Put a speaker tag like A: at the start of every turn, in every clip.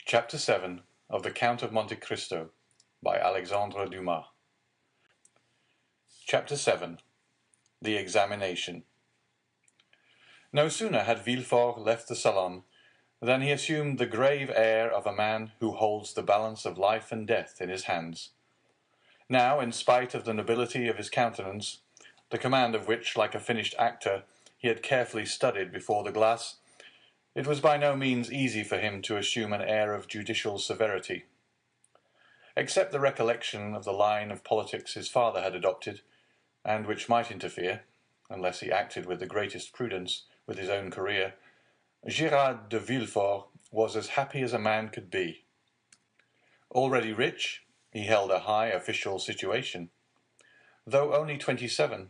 A: Chapter 7 of the Count of Monte Cristo by Alexandre Dumas. Chapter 7. The Examination. No sooner had Villefort left the salon than he assumed the grave air of a man who holds the balance of life and death in his hands. Now, in spite of the nobility of his countenance, the command of which, like a finished actor, he had carefully studied before the glass, it was by no means easy for him to assume an air of judicial severity. Except the recollection of the line of politics his father had adopted, and which might interfere, unless he acted with the greatest prudence, with his own career, Gérard de Villefort was as happy as a man could be. Already rich, he held a high official situation. Though only 27,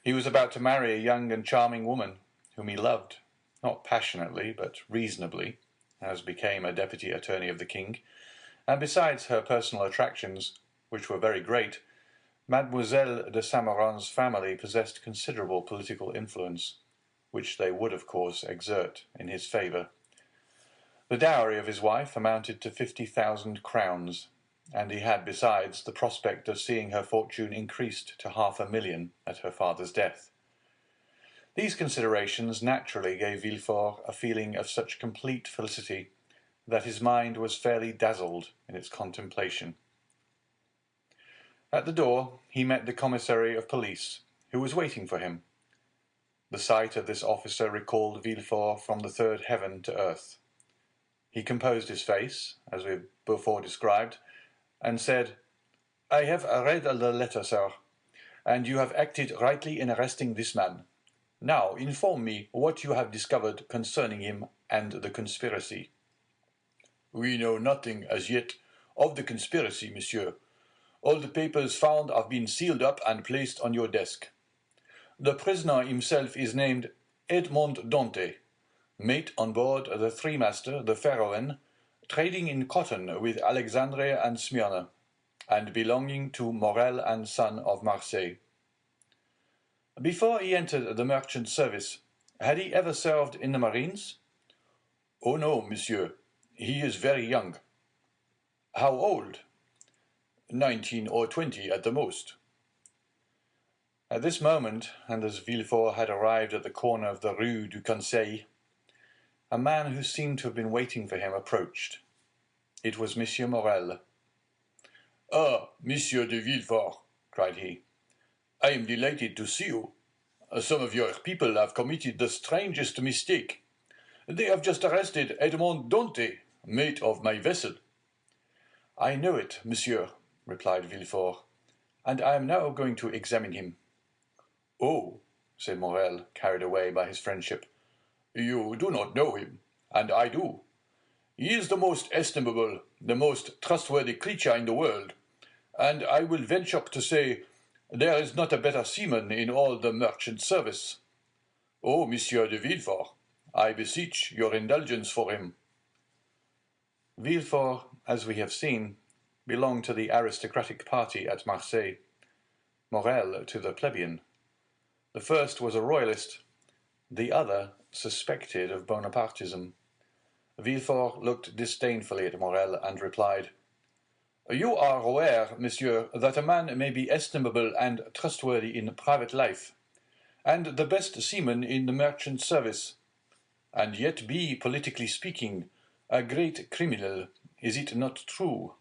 A: he was about to marry a young and charming woman whom he loved, not passionately, but reasonably, as became a deputy attorney of the king, and besides her personal attractions, which were very great, Mademoiselle de Saint-Méran's family possessed considerable political influence, which they would, of course, exert in his favour. The dowry of his wife amounted to 50,000 crowns, and he had, besides, the prospect of seeing her fortune increased to 500,000 at her father's death. These considerations naturally gave Villefort a feeling of such complete felicity that his mind was fairly dazzled in its contemplation. At the door he met the commissary of police, who was waiting for him. The sight of this officer recalled Villefort from the third heaven to earth. He composed his face, as we have before described, and said, "I have read the letter, sir, and you have acted rightly in arresting this man. Now inform me what you have discovered concerning him and the conspiracy." "We know nothing as yet of the conspiracy, monsieur. All the papers found have been sealed up and placed on your desk. The prisoner himself is named Edmond Dantès, mate on board the three-master, the Pharaon, trading in cotton with Alexandre and Smyrna, and belonging to Morel and Son of Marseille. Before he entered the merchant service, had he ever served in the marines?" "Oh no, monsieur. He is very young." "How old?" 19 or 20 at the most." At this moment, and as Villefort had arrived at the corner of the Rue du Conseil, a man who seemed to have been waiting for him approached. It was Monsieur Morel. "Ah, Monsieur de Villefort," cried he, "I am delighted to see you. Some of your people have committed the strangest mistake. They have just arrested Edmond Dantès, mate of my vessel." "I know it, monsieur," replied Villefort, "and I am now going to examine him." "Oh," said Morel, carried away by his friendship, "you do not know him, and I do. He is the most estimable, the most trustworthy creature in the world, and I will venture to say there is not a better seaman in all the merchant service. Oh, Monsieur de Villefort, I beseech your indulgence for him." Villefort, as we have seen, belonged to the aristocratic party at Marseille, Morel to the plebeian. The first was a royalist, the other suspected of Bonapartism. Villefort looked disdainfully at Morel and replied, "You are aware, monsieur, that a man may be estimable and trustworthy in private life, and the best seaman in the merchant service, and yet be, politically speaking, a great criminal. Is it not true?"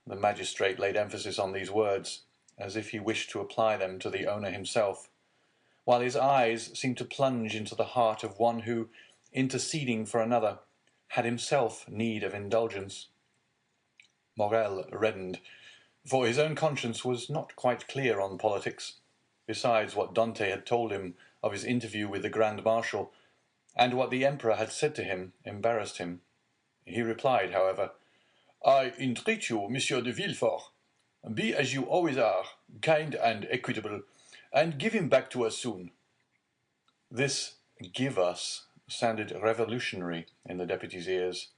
A: The magistrate laid emphasis on these words, as if he wished to apply them to the owner himself, while his eyes seemed to plunge into the heart of one who, interceding for another, had himself need of indulgence. Morel reddened, for his own conscience was not quite clear on politics. Besides, what Dantès had told him of his interview with the Grand Marshal, and what the Emperor had said to him, embarrassed him. He replied, however, "I entreat you, Monsieur de Villefort, be as you always are, kind and equitable, and give him back to us soon." This "give us" sounded revolutionary in the deputy's ears.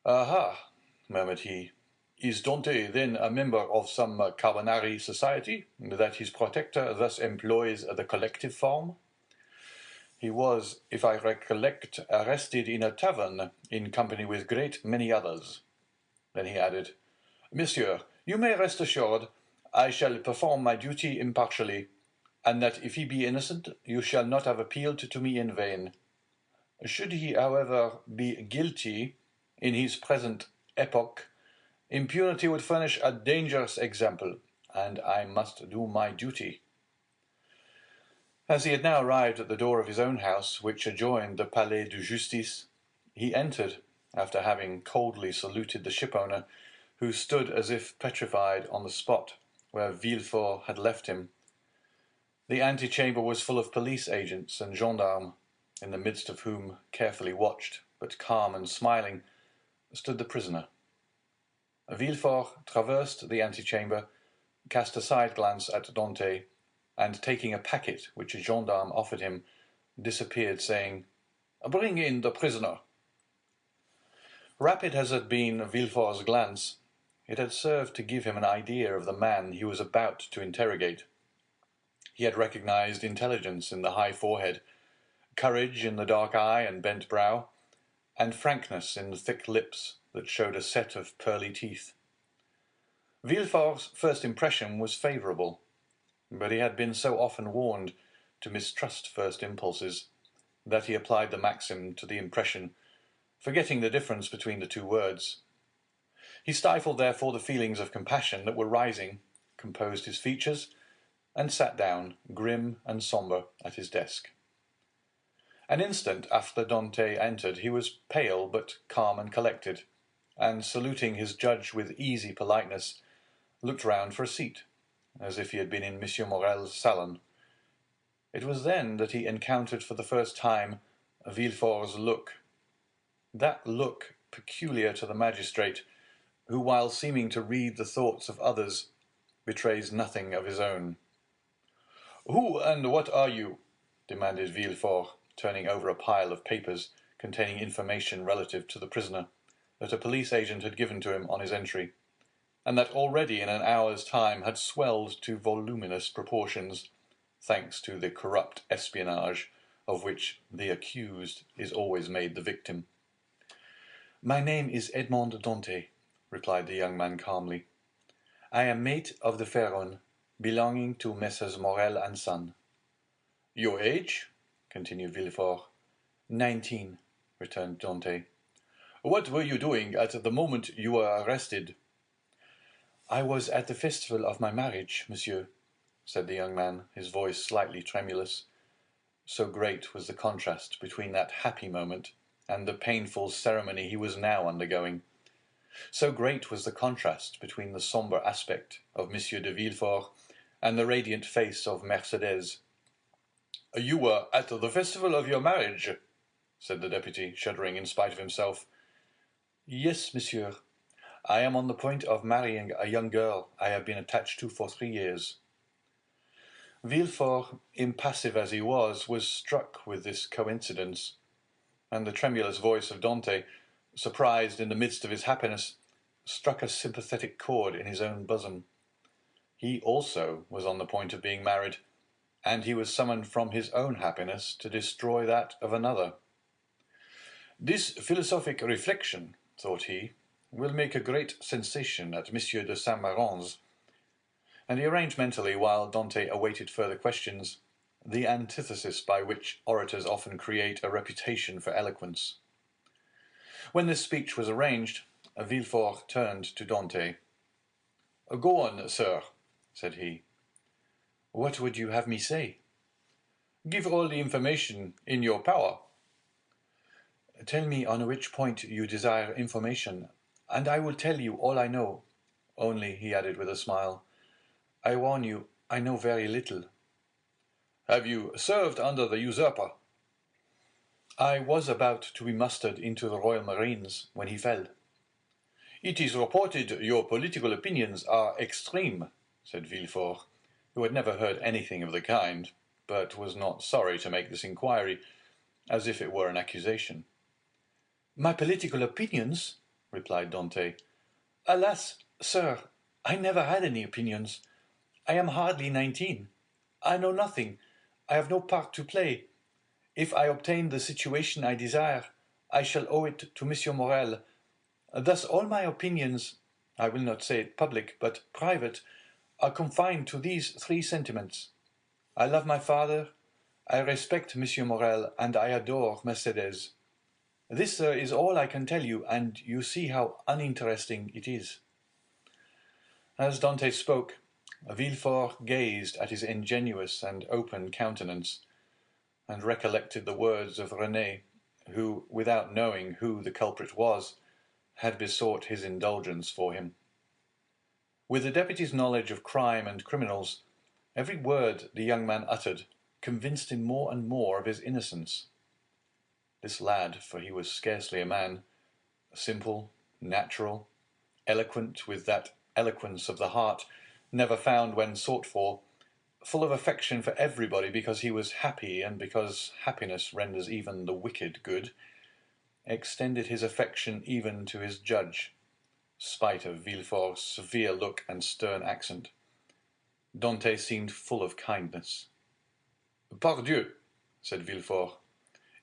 A: "Aha!" murmured he. "Is Dantès then a member of some Carbonari society, that his protector thus employs the collective form?" He was, if I recollect, arrested in a tavern in company with great many others. Then he added, Monsieur, you may rest assured I shall perform my duty impartially, and that if he be innocent, you shall not have appealed to me in vain. Should he, however, be guilty in his present epoch, impunity would furnish a dangerous example, and I must do my duty. As he had now arrived at the door of his own house, which adjoined the Palais de Justice, he entered, after having coldly saluted the shipowner, who stood as if petrified on the spot where Villefort had left him. The antechamber was full of police agents and gendarmes, in the midst of whom, carefully watched, but calm and smiling, stood the prisoner. Villefort traversed the antechamber, cast a side glance at Dantès, and taking a packet which a gendarme offered him, disappeared, saying, Bring in the prisoner. Rapid as had been Villefort's glance, it had served to give him an idea of the man he was about to interrogate. He had recognized intelligence in the high forehead, courage in the dark eye and bent brow, and frankness in the thick lips that showed a set of pearly teeth. Villefort's first impression was favorable, but he had been so often warned to mistrust first impulses that he applied the maxim to the impression, forgetting the difference between the two words. He stifled therefore the feelings of compassion that were rising, composed his features, and sat down, grim and sombre, at his desk. An instant after Dantès entered, he was pale but calm and collected, and saluting his judge with easy politeness, looked round for a seat, as if he had been in M. Morrel's salon. It was then that he encountered for the first time Villefort's look, that look peculiar to the magistrate, who, while seeming to read the thoughts of others, betrays nothing of his own. "Who and what are you?" demanded Villefort, turning over a pile of papers containing information relative to the prisoner that a police agent had given to him on his entry, and that already in an hour's time had swelled to voluminous proportions, thanks to the corrupt espionage of which the accused is always made the victim. "My name is Edmond Dantès," replied the young man calmly. "I am mate of the Pharaon, belonging to Messrs. Morrel and Son." "Your age?" continued Villefort. 19, returned Dantès. "What were you doing at the moment you were arrested?" "I was at the festival of my marriage, monsieur," said the young man, his voice slightly tremulous. So great was the contrast between that happy moment and the painful ceremony he was now undergoing. So great was the contrast between the sombre aspect of M. de Villefort and the radiant face of Mercédès. "You were at the festival of your marriage," said the deputy, shuddering in spite of himself. "Yes, monsieur. I am on the point of marrying a young girl I have been attached to for 3 years." Villefort, impassive as he was struck with this coincidence, and the tremulous voice of Dantès, surprised in the midst of his happiness, struck a sympathetic chord in his own bosom. He also was on the point of being married, and he was summoned from his own happiness to destroy that of another. "This philosophic reflection," thought he, "will make a great sensation at Monsieur de Saint-Méran's." And he arranged mentally, while Dantès awaited further questions, the antithesis by which orators often create a reputation for eloquence. When this speech was arranged, Villefort turned to Dantès. "Go on, sir," said he. "What would you have me say?" "Give all the information in your power." "Tell me on which point you desire information, and I will tell you all I know. Only," he added with a smile, "I warn you, I know very little." "Have you served under the usurper?" "I was about to be mustered into the Royal Marines when he fell." "It is reported your political opinions are extreme," said Villefort, who had never heard anything of the kind, but was not sorry to make this inquiry, as if it were an accusation. "My political opinions?" replied Dantès. "Alas, sir, I never had any opinions. I am hardly 19. I know nothing. I have no part to play. If I obtain the situation I desire, I shall owe it to Monsieur Morel. Thus all my opinions, I will not say it public, but private, are confined to these three sentiments. I love my father, I respect Monsieur Morel, and I adore Mercedes. This, sir, is all I can tell you, and you see how uninteresting it is. As Dante spoke, Villefort gazed at his ingenuous and open countenance, and recollected the words of Renée, who, without knowing who the culprit was, had besought his indulgence for him. With the deputy's knowledge of crime and criminals, every word the young man uttered convinced him more and more of his innocence. This lad, for he was scarcely a man, simple, natural, eloquent with that eloquence of the heart never found when sought for, full of affection for everybody because he was happy and because happiness renders even the wicked good, extended his affection even to his judge, spite of Villefort's severe look and stern accent. Dante seemed full of kindness. "Pardieu," said Villefort,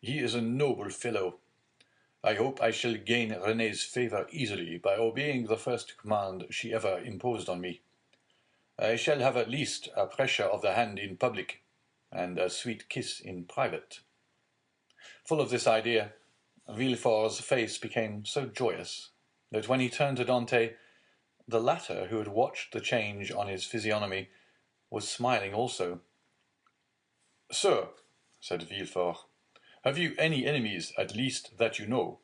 A: "he is a noble fellow. I hope I shall gain Renée's favour easily by obeying the first command she ever imposed on me. I shall have at least a pressure of the hand in public, and a sweet kiss in private." Full of this idea, Villefort's face became so joyous that when he turned to Dante, the latter, who had watched the change on his physiognomy, was smiling also. "Sir," said Villefort, "have you any enemies, at least, that you know?"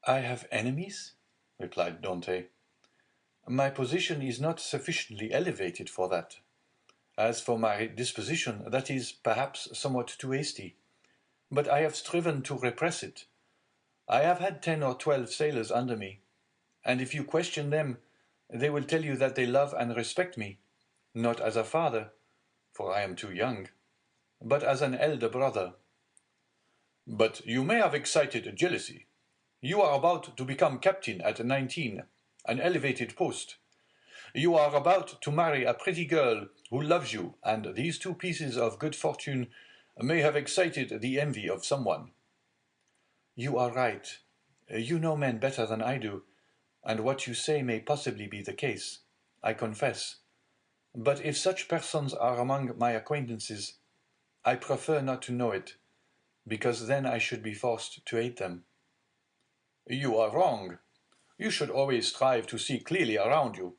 A: "I have enemies?" replied Dante. "My position is not sufficiently elevated for that. As for my disposition, that is, perhaps, somewhat too hasty. But I have striven to repress it. I have had 10 or 12 sailors under me, and if you question them, they will tell you that they love and respect me, not as a father, for I am too young, but as an elder brother." "But you may have excited jealousy. You are about to become captain at 19, an elevated post. You are about to marry a pretty girl who loves you, and these two pieces of good fortune may have excited the envy of someone." "You are right. You know men better than I do, and what you say may possibly be the case, I confess. But if such persons are among my acquaintances, I prefer not to know it, because then I should be forced to hate them." "You are wrong. You should always strive to see clearly around you.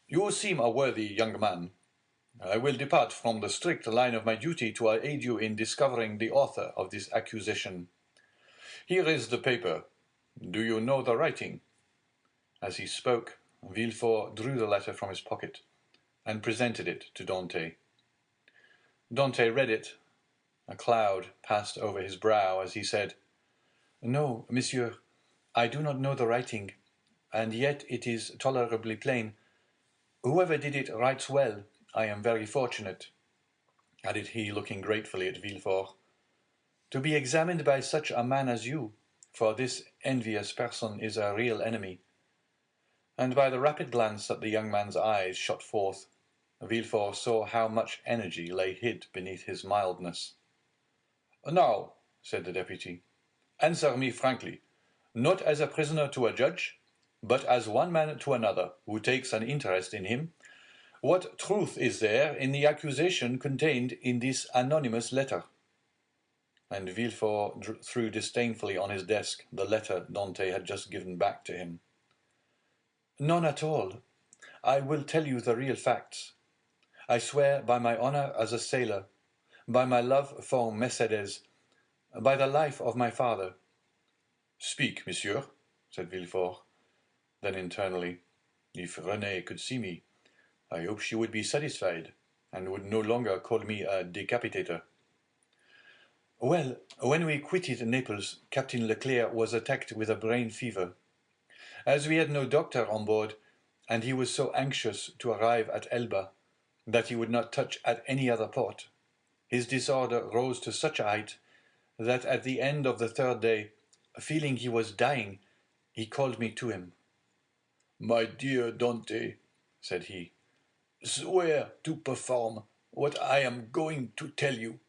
A: You seem a worthy young man. I will depart from the strict line of my duty to aid you in discovering the author of this accusation. Here is the paper. Do you know the writing?" As he spoke, Villefort drew the letter from his pocket, and presented it to Dante. Dante read it. A cloud passed over his brow as he said, "No, monsieur, I do not know the writing, and yet it is tolerably plain. Whoever did it writes well. I am very fortunate," added he, looking gratefully at Villefort, "to be examined by such a man as you, for this envious person is a real enemy." And by the rapid glance that the young man's eyes shot forth, Villefort saw how much energy lay hid beneath his mildness. "Now," said the deputy, "answer me frankly, not as a prisoner to a judge, but as one man to another who takes an interest in him. What truth is there in the accusation contained in this anonymous letter?" And Villefort threw disdainfully on his desk the letter Dante had just given back to him. "None at all. I will tell you the real facts. I swear by my honor as a sailor, by my love for Mercedes, by the life of my father." "Speak, monsieur," said Villefort. Then internally, "If Renée could see me, I hope she would be satisfied, and would no longer call me a decapitator." "Well, when we quitted Naples, Captain Leclerc was attacked with a brain fever. As we had no doctor on board, and he was so anxious to arrive at Elba that he would not touch at any other port, his disorder rose to such a height that at the end of the 3rd day, feeling he was dying, he called me to him. "My dear Dante," said he, "swear to perform what I am going to tell you.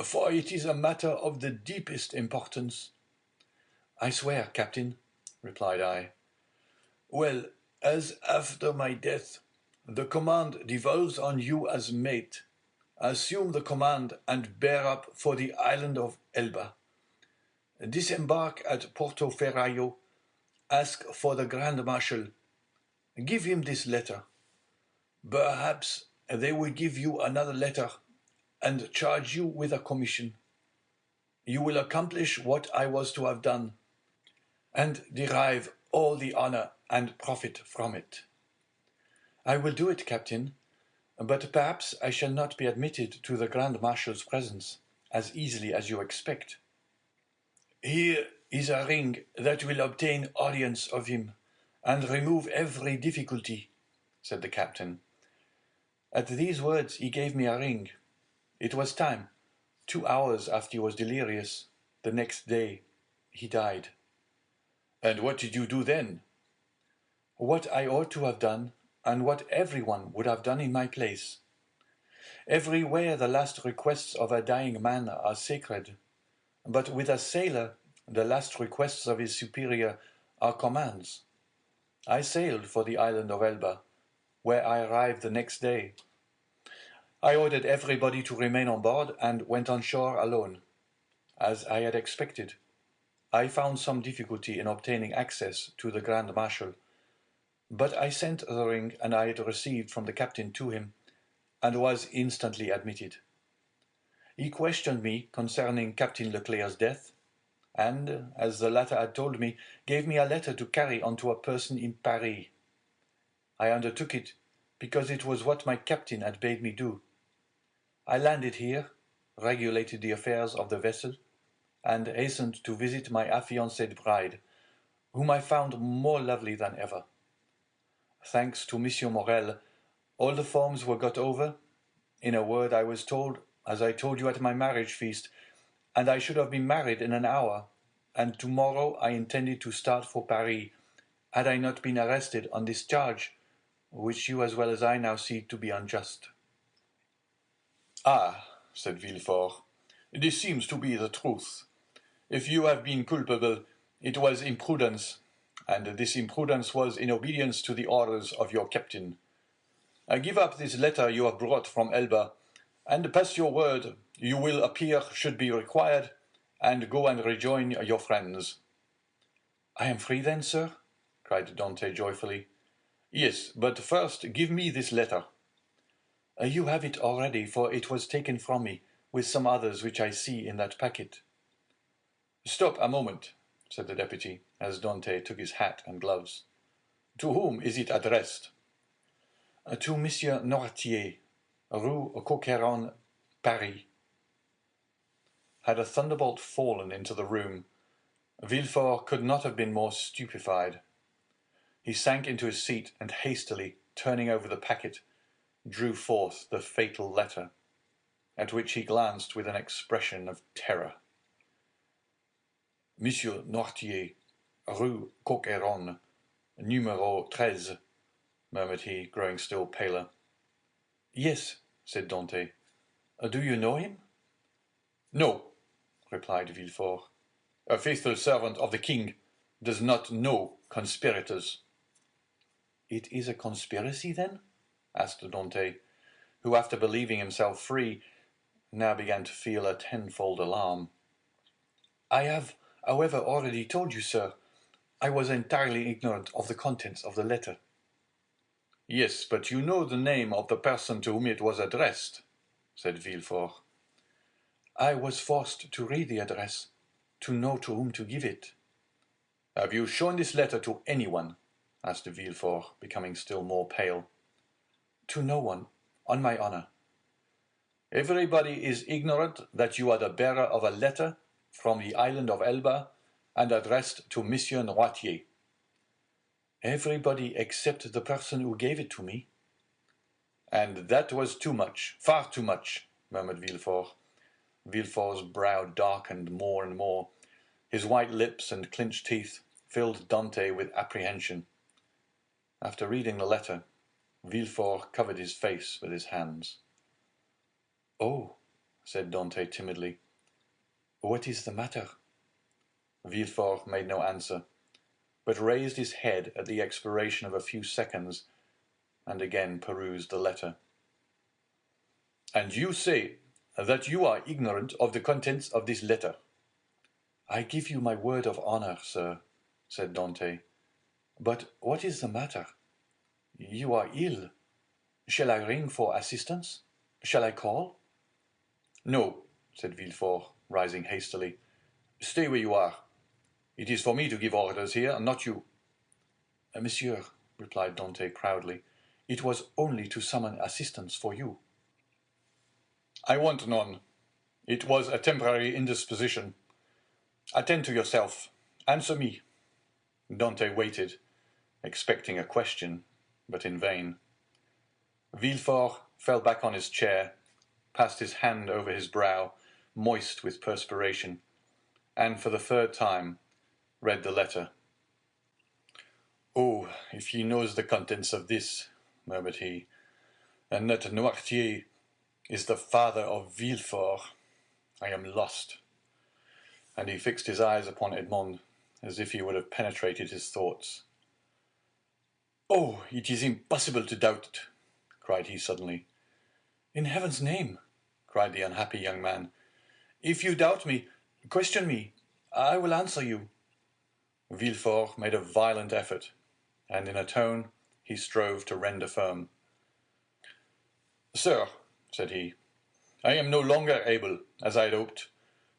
A: for it is a matter of the deepest importance." "I swear, Captain," replied I. "Well, as after my death, the command devolves on you as mate, assume the command and bear up for the island of Elba. Disembark at Porto Ferraio, ask for the Grand Marshal. Give him this letter. Perhaps they will give you another letter and charge you with a commission. You will accomplish what I was to have done, and derive all the honor and profit from it." "I will do it, Captain, but perhaps I shall not be admitted to the Grand Marshal's presence as easily as you expect." "Here is a ring that will obtain audience of him, and remove every difficulty," said the captain. At these words he gave me a ring. It was time. 2 hours after he was delirious, the next day, he died. "And what did you do then?" "What I ought to have done, and what everyone would have done in my place. Everywhere the last requests of a dying man are sacred, but with a sailor the last requests of his superior are commands. I sailed for the island of Elba, where I arrived the next day. I ordered everybody to remain on board and went on shore alone. As I had expected, I found some difficulty in obtaining access to the Grand Marshal, but I sent the ring and I had received from the captain to him, and was instantly admitted. He questioned me concerning Captain Leclerc's death, and, as the latter had told me, gave me a letter to carry on to a person in Paris. I undertook it because it was what my captain had bade me do. I landed here, regulated the affairs of the vessel, and hastened to visit my affianced bride, whom I found more lovely than ever. Thanks to Monsieur Morel, all the forms were got over. In a word, I was told, as I told you at my marriage feast, and I should have been married in an hour, and tomorrow I intended to start for Paris, had I not been arrested on this charge, which you as well as I now see to be unjust." "Ah," said Villefort, "this seems to be the truth. If you have been culpable, it was imprudence, and this imprudence was in obedience to the orders of your captain. Give up this letter you have brought from Elba, and pass your word you will appear should be required, and go and rejoin your friends." "I am free then, sir?" cried Dante joyfully. "Yes, but first give me this letter." "You have it already, for it was taken from me, with some others which I see in that packet." "Stop a moment," said the deputy, as Dante took his hat and gloves. "To whom is it addressed?" "To Monsieur Noirtier, Rue Coqueron, Paris." Had a thunderbolt fallen into the room, Villefort could not have been more stupefied. He sank into his seat and hastily, turning over the packet, drew forth the fatal letter, at which he glanced with an expression of terror. "Monsieur Noirtier, Rue Coqueron, numéro 13, murmured he, growing still paler. "Yes," said Dante. "Do you know him?" "No," replied Villefort. "A faithful servant of the king does not know conspirators." "It is a conspiracy, then?" asked Dante, who, after believing himself free, now began to feel a tenfold alarm. "I have, however, already told you, sir, I was entirely ignorant of the contents of the letter." "Yes, but you know the name of the person to whom it was addressed," said Villefort. "I was forced to read the address, to know to whom to give it." "Have you shown this letter to anyone?" asked Villefort, becoming still more pale. "To no one, on my honor." "Everybody is ignorant that you are the bearer of a letter from the island of Elba, and addressed to Monsieur Noirtier." "Everybody except the person who gave it to me." "And that was too much, far too much," murmured Villefort. Villefort's brow darkened more and more. His white lips and clenched teeth filled Dante with apprehension. After reading the letter, Villefort covered his face with his hands. "Oh," said Dante timidly. "What is the matter?" Villefort made no answer, but raised his head at the expiration of a few seconds, and again perused the letter. "And you say that you are ignorant of the contents of this letter?" "I give you my word of honor, sir," said Dante. "But what is the matter? You are ill. Shall I ring for assistance? Shall I call?" "No," said Villefort, rising hastily. "Stay where you are. It is for me to give orders here, not you." "Monsieur," replied Dante proudly, "it was only to summon assistance for you." "I want none. It was a temporary indisposition. Attend to yourself. Answer me." Dante waited, expecting a question, but in vain. Villefort fell back on his chair, passed his hand over his brow, moist with perspiration, and for the third time read the letter. "Oh, if he knows the contents of this," murmured he, "and that Noirtier is the father of Villefort, I am lost." And he fixed his eyes upon Edmond, as if he would have penetrated his thoughts. "Oh, it is impossible to doubt it!" cried he suddenly. "In heaven's name," cried the unhappy young man, "if you doubt me, question me. I will answer you." Villefort made a violent effort, and in a tone he strove to render firm. "Sir," said he, "I am no longer able, as I had hoped,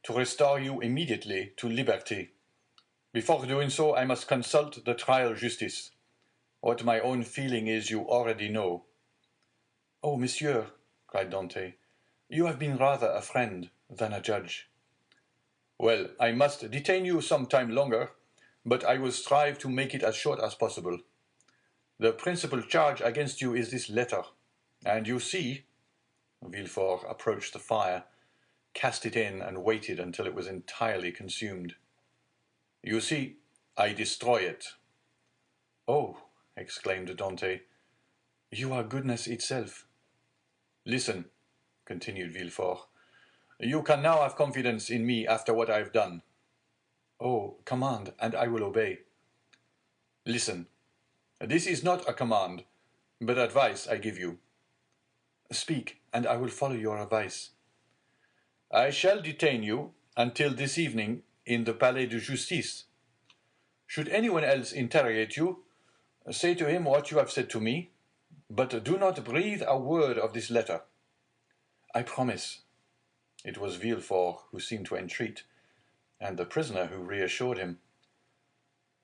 A: to restore you immediately to liberty. Before doing so, I must consult the trial justice. What my own feeling is you already know." "Oh, monsieur," cried Dante, "you have been rather a friend than a judge." "Well, I must detain you some time longer, but I will strive to make it as short as possible. The principal charge against you is this letter, and you see—" Villefort approached the fire, cast it in, and waited until it was entirely consumed. "You see, I destroy it." "Oh," exclaimed Dante, "you are goodness itself." "Listen," continued Villefort. "You can now have confidence in me after what I have done." "Oh, command, and I will obey." "Listen. This is not a command, but advice I give you." "Speak, and I will follow your advice." "I shall detain you until this evening in the Palais de Justice. Should anyone else interrogate you, say to him what you have said to me, but do not breathe a word of this letter." "I promise." It was Villefort who seemed to entreat, and the prisoner who reassured him.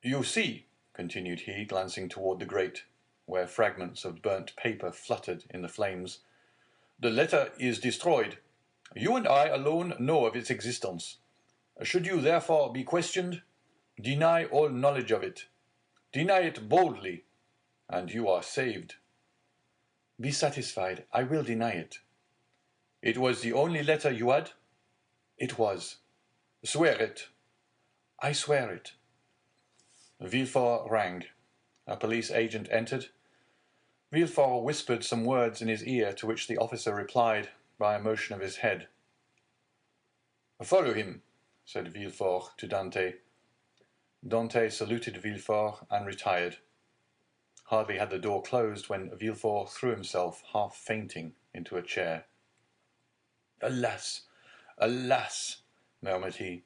A: "You see," continued he, glancing toward the grate, where fragments of burnt paper fluttered in the flames, "the letter is destroyed. You and I alone know of its existence. Should you therefore be questioned, deny all knowledge of it. Deny it boldly, and you are saved." "Be satisfied, I will deny it." "It was the only letter you had?" "It was." "Swear it." "I swear it." Villefort rang. A police agent entered. Villefort whispered some words in his ear, to which the officer replied by a motion of his head. "Follow him," said Villefort to Dante. Dante saluted Villefort and retired. Hardly had the door closed when Villefort threw himself, half fainting, into a chair. "Alas, alas," murmured he,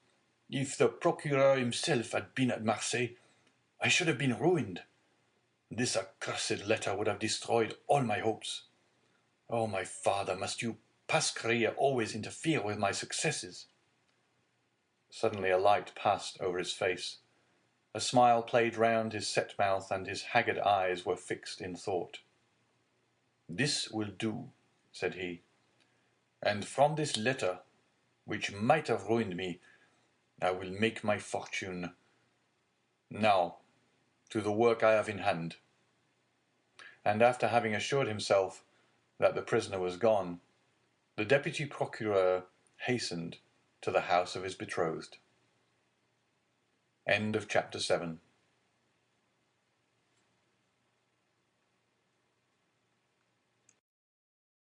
A: "if the procureur himself had been at Marseilles, I should have been ruined. This accursed letter would have destroyed all my hopes. Oh, my father, must you, past career, always interfere with my successes?" Suddenly a light passed over his face. A smile played round his set mouth, and his haggard eyes were fixed in thought. "This will do," said he, "and from this letter, which might have ruined me, I will make my fortune. Now, to the work I have in hand." And after having assured himself that the prisoner was gone, the deputy procureur hastened to the house of his betrothed. End of chapter 7.